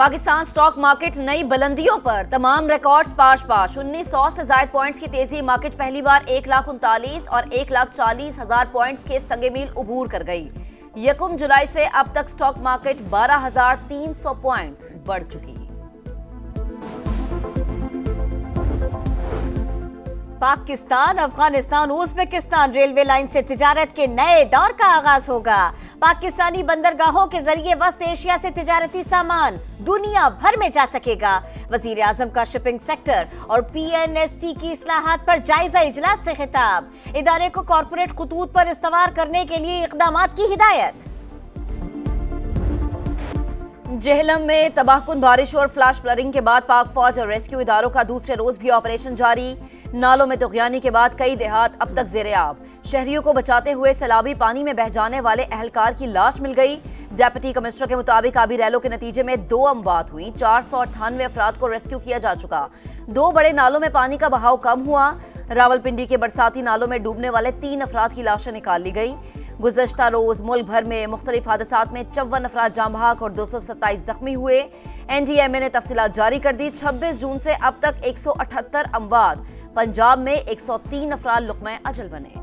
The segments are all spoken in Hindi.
पाकिस्तान स्टॉक मार्केट नई बुलंदियों पर, तमाम रिकॉर्ड्स पाश 1900 से ज्यादा पॉइंट्स की तेजी। मार्केट पहली बार 1,39,000 और 1,40,000 पॉइंट्स के संगे मील उबूर कर गई। 1 जुलाई से अब तक स्टॉक मार्केट 12,300 पॉइंट्स बढ़ चुकी। Pakistan, Afghanistan, Uzbekistan railway line से तिजारत के नए दौर का आगाज होगा। पाकिस्तानी बंदरगाहों के जरिए वस्त एशिया से तिजारती सामान दुनिया भर में जा सकेगा। वजीर आजम का शिपिंग सेक्टर और PNSC की इस्लाहात पर जायजा इजलास से खिताब। इदारे को कॉर्पोरेट खतूत पर इस्तवार करने के लिए इक़दामात की हिदायत। जेहलम में तबाहकुन बारिश और फ्लैश फ्लडिंग के बाद पाक फौज और रेस्क्यू इदारों का दूसरे रोज भी ऑपरेशन जारी। नालों में तुग़यानी के बाद कई देहात अब तक ज़ेर-ए-आब। शहरियों को बचाते हुए सैलाबी पानी में बह जाने वाले अहलकार की लाश मिल गई। डेप्यूटी कमिश्नर के मुताबिक आबी रैलों के नतीजे में 2 अमवात हुई। 498 अफराद को रेस्क्यू किया जा चुका। 2 बड़े नालों में पानी का बहाव कम हुआ। रावलपिंडी के बरसाती नालों में डूबने वाले 3 अफराद की लाशें निकाल ली गई। गुज़श्ता रोज मुल्क भर में मुख्तलिफ हादसात में 54 अफराद जाँ बहक और 227 जख्मी हुए। NDMA ने तफसीलात जारी कर दी। 26 जून से अब तक 178 अमवात। पंजाब में 103 अफराद लुक़्मा अजल बने।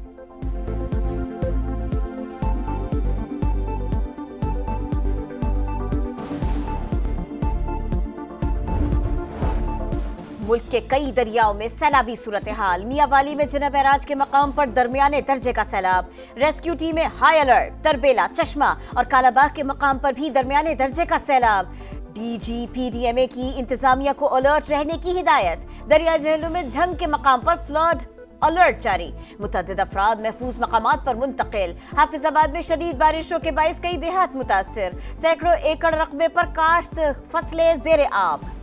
मुल्क के कई दरियाओं में सैलाबी सूरत हाल। मियावाली में जिना बैराज के मकाम पर दरमियाने दर्जे का सैलाब। रेस्क्यू टीमें हाई अलर्ट। तरबेला, चश्मा और कालाबाग के मकाम पर भी दरमियाने दर्जे का सैलाब। DGPDMA की इंतजामिया को अलर्ट रहने की हिदायत। दरिया जेहलम में झंग के मकाम पर फ्लड अलर्ट जारी। मुतअद्दिद अफराद महफूज मकामात पर मुंतकिल। हाफिजाबाद में शदीद बारिशों के बाइस कई देहात मुतासिर। सैकड़ों एकड़ रकबे पर काश्त फसलें ज़ेर-ए-आब।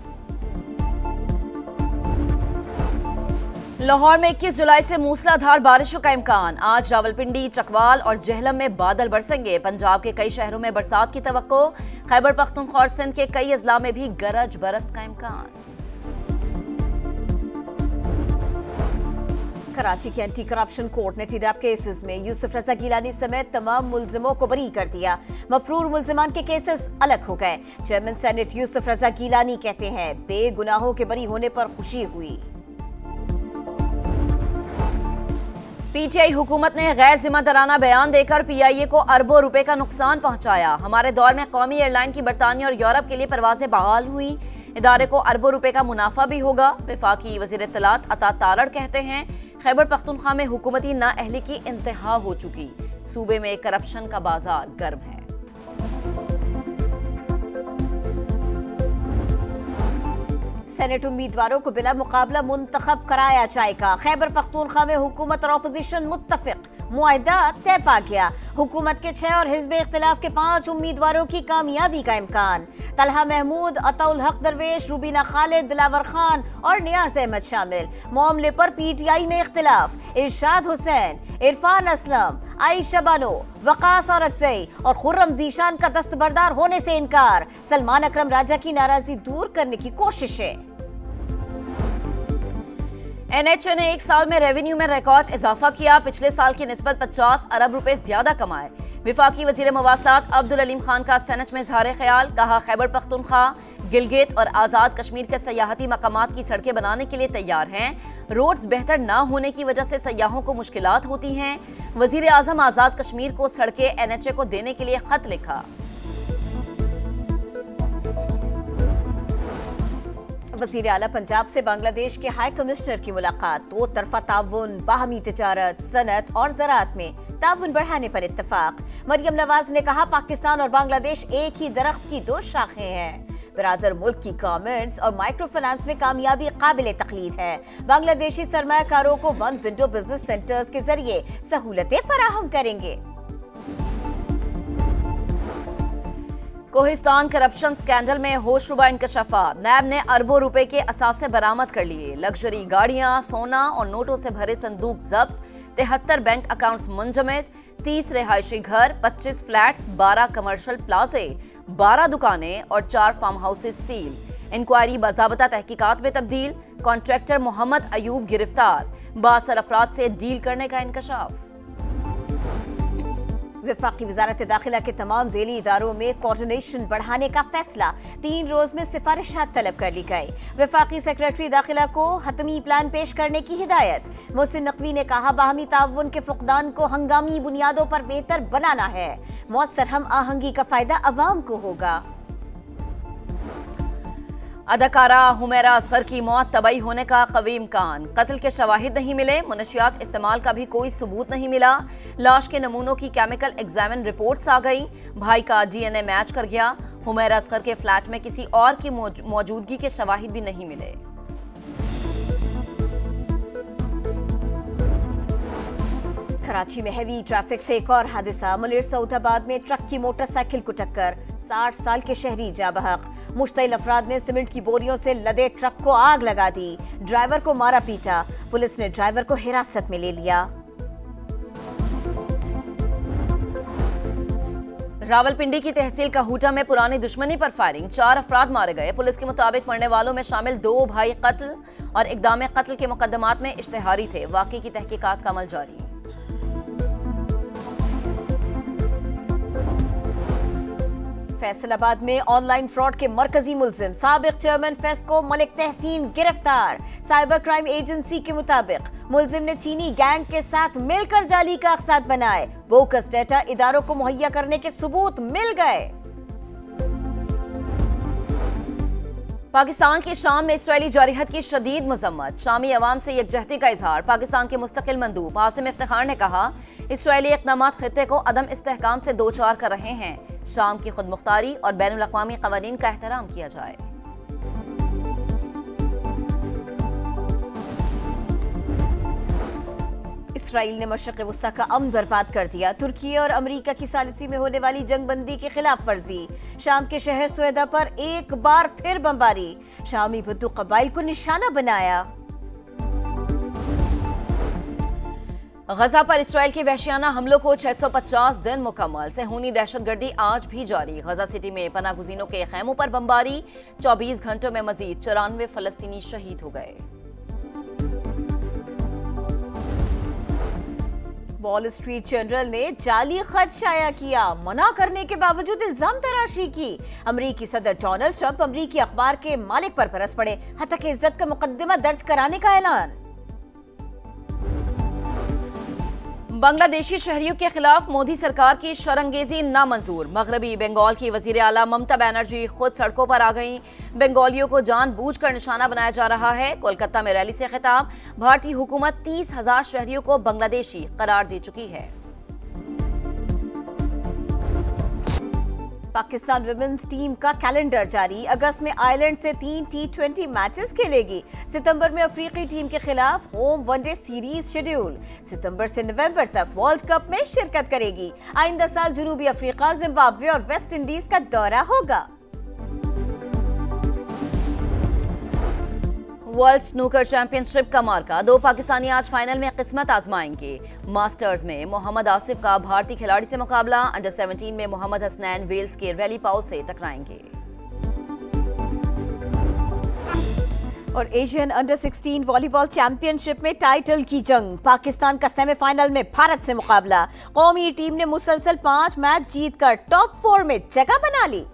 लाहौर में 21 जुलाई से मूसलाधार बारिशों का इम्कान। आज रावलपिंडी, चकवाल और जेहलम में बादल बरसेंगे। पंजाब के कई शहरों में बरसात की तवक्को। खैबर पख्तूनख्वा और सिंध के कई अजला में भी गरज बरस का इम्कान। कराची के एंटी करप्शन कोर्ट ने टीडैप केसेस में यूसुफ रजा गिलानी समेत तमाम मुल्जिमों को बरी कर दिया। मफरूर मुल्जिमान के केसेस अलग हो गए। चेयरमैन सेनेट यूसुफ रजा गिलानी कहते हैं बेगुनाहों के बरी होने पर खुशी हुई। PTI हुकूमत ने गैर जिम्मेदाराना बयान देकर PIA को अरबों रुपए का नुकसान पहुंचाया। हमारे दौर में कौमी एयरलाइन की बरतानिया और यूरोप के लिए परवाजें बहाल हुई। इदारे को अरबों रुपए का मुनाफा भी होगा। वफाकी वजीर इत्तलात अता तारड़ कहते हैं खैबर पख्तूनख्वा में हुकूमती नाअहली की इंतहा हो चुकी। सूबे में करप्शन का बाजार गर्म है। सेनेट उम्मीदवारों को बिला मुकाबला मुंतखब कराया जाएगा। खैबर पख्तूनख्वा में हुकूमत और अपोजिशन मुत्तफिक। मुआहदा तय पा गया। हुकूमत के 6 और हिज़्ब इख्तिलाफ के 5 उम्मीदवारों की कामयाबी का इम्कान। तलहा महमूद, अताउल हक दरवेश, रूबीना खालिद, दिलावर खान और नियाज अहमद शामिल। मामले पर PTI में इख्तिलाफ। इरशाद हुसैन, इरफान असलम, आयशा बानो, वकास और अक्सई और खुर्रम जीशान का दस्तबरदार होने से इनकार। सलमान अकरम राजा की नाराजगी दूर करने की कोशिशें। NHA ने 1 साल में रेवेन्यू में रिकॉर्ड इजाफा किया। पिछले साल की निस्बत 50 अरब रुपए ज्यादा कमाए। विफाकी वजीर मवासलात अब्दुल अलीम खान का सेनेट में इज़हार ख्याल। कहा खैबर पख्तूनख्वा, गिलगित और आज़ाद कश्मीर के सयाहती मकामात की सड़कें बनाने के लिए तैयार हैं। रोड्स बेहतर ना होने की वजह से सयाहों को मुश्किलात होती हैं। वजीर आजम आज़ाद कश्मीर को सड़कें NHA को देने के लिए खत लिखा। वज़ीर आला पंजाब से बांग्लादेश के हाई कमिश्नर की मुलाकात। 2 तरफा ताउन, बाहमी तिजारत, सनत और ज़राअत में ताउन बढ़ाने पर इत्तफाक। मरियम नवाज ने कहा पाकिस्तान और बांग्लादेश एक ही दरख्त की 2 शाखें हैं। बिरादर मुल्क की गारमेंट्स और माइक्रो फाइनेंस में कामयाबी काबिल तकलीद है। बांग्लादेशी सरमायाकारों को 1 विंडो बिजनेस सेंटर्स के जरिए सहूलतें फराहम करेंगे। कोहिस्तान करप्शन स्कैंडल में होशरुबा इंकशाफात। नैब ने अरबों रुपए के असासे बरामद कर लिए। लग्जरी गाड़ियां, सोना और नोटों से भरे संदूक जब्त। 73 बैंक अकाउंट्स मुंजमद। 30 रिहायशी घर, 25 फ्लैट्स, 12 कमर्शियल प्लाजे, 12 दुकानें और 4 फार्म हाउसेस सील। इंक्वायरी बाज़ाबता तहकीकात में तब्दील। कॉन्ट्रैक्टर मोहम्मद अयूब गिरफ्तार। 62 अफराद से डील करने का इंकशाफ। वफाकी वजारत दाखिला के तमाम झेली इदारों में कोऑर्डिनेशन बढ़ाने का फैसला, 3 रोज में सिफारिशात तलब कर ली गई। वफाकी सेक्रेटरी दाखिला को हतमी प्लान पेश करने की हिदायत। मोहसिन नकवी ने कहा, बाहमी ताउन के फुकदान को हंगामी बुनियादों पर बेहतर बनाना है। मौसर हम आहंगी का फायदा अवाम को होगा। अदाकारा हुमैरा असगर की मौत तबाही होने का कवी इम्कान, कत्ल के शवाहिद नहीं मिले, मुनशियात इस्तेमाल का भी कोई सबूत नहीं मिला। लाश के नमूनों की केमिकल एग्जामिन रिपोर्ट्स आ गई। भाई का DNA मैच कर गया। हुमैरा असगर के फ्लैट में किसी और की मौजूदगी के शवाहिद भी नहीं मिले। कराची में हैवी ट्रैफिक से एक और हादसा, मुनीर सऊदाबाद में ट्रक की मोटरसाइकिल को टक्कर, 60 साल के शहरी जा बहक। मुश्तइल अफराद ने सीमेंट की बोरियों से लदे ट्रक को आग लगा दी, ड्राइवर को मारा पीटा। पुलिस ने ड्राइवर को हिरासत में ले लिया। रावलपिंडी की तहसील काहूटा में पुरानी दुश्मनी पर फायरिंग, 4 अफराद मारे गए। पुलिस के मुताबिक मरने वालों में शामिल 2 भाई कत्ल और इक़दाम कत्ल के मुकदमात में इश्तिहारी थे। वाक़ई की तहकीकात का अमल जारी। फैसलाबाद में ऑनलाइन फ्रॉड के मरकजी मुल्जिम साबिक चेयरमैन फेस्को मलिक तहसीन गिरफ्तार। साइबर क्राइम एजेंसी के मुताबिक मुल्जिम ने चीनी गैंग के साथ मिलकर जाली कागजात बनाए। बोकस डेटा इदारों को मुहैया करने के सबूत मिल गए। पाकिस्तान की शाम में इसराइली जारहत की शदीद मजम्मत, शामी अवाम से यकजहती का इजहार। पाकिस्तान के मुस्तकिल मंदूब आसिम इफ्तिखार ने कहा, इसराइली इक़दाम खित्ते को अदम इस्तेहकाम से दो चार कर रहे हैं। शाम की खुद मुख्तारी और बैनुल अक़वामी क़वानीन का एहतराम किया जाए। इसराइल ने मशरिक़ वस्ता का अमन बर्बाद कर दिया। तुर्की और अमरीका की सालिसी में होने वाली जंगबंदी की खिलाफ वर्जी। शाम के शहर सुएदा पर एक बार फिर बमबारी, शामी बद्दू कबाइल को निशाना बनाया। गजा पर इसराइल के वहशियाना हमलों को 650 दिन मुकम्मल। सेहूनी दहशतगर्दी आज भी जारी। गजा सिटी में पनागुज़ीनों के खैमों पर बमबारी, 24 घंटों में मजीद 94 फलस्तीनी शहीद हो गए। वॉल स्ट्रीट जर्नल ने जाली खत शाया किया, मना करने के बावजूद इल्जाम तराशी की। अमरीकी सदर डोनाल्ड ट्रंप अमरीकी अखबार के मालिक पर बरस पड़े, हत्या की इज्जत का मुकदमा दर्ज कराने का ऐलान। बांग्लादेशी शहरियों के खिलाफ मोदी सरकार की शरंगेजी नामंजूर। मगरबी बंगाल की वजीर आला ममता बनर्जी खुद सड़कों पर आ गईं। बंगालियों को जानबूझकर निशाना बनाया जा रहा है। कोलकाता में रैली से खिताब। भारतीय हुकूमत 30,000 शहरियों को बांग्लादेशी करार दे चुकी है। पाकिस्तान विमेंस टीम का कैलेंडर जारी। अगस्त में आयरलैंड से 3 T20 मैचेस खेलेगी। सितंबर में अफ्रीकी टीम के खिलाफ होम वनडे सीरीज शेड्यूल। सितंबर से नवंबर तक वर्ल्ड कप में शिरकत करेगी। आइंदा साल जनूबी अफ्रीका, जिम्बाब्वे और वेस्ट इंडीज का दौरा होगा। वर्ल्ड स्नूकर चैंपियनशिप का मार्का, 2 पाकिस्तानी आज फाइनल में किस्मत आजमाएंगे। मास्टर्स में मोहम्मद आसिफ का भारतीय खिलाड़ी से मुकाबला। अंडर 17 में मोहम्मद हसनैन वेल्स के रैली पाओ से टकराएंगे। और एशियन अंडर 16 वॉलीबॉल चैंपियनशिप में टाइटल की जंग। पाकिस्तान का सेमीफाइनल में भारत से मुकाबला। कौमी टीम ने मुसलसल 5 मैच जीतकर टॉप 4 में जगह बना ली।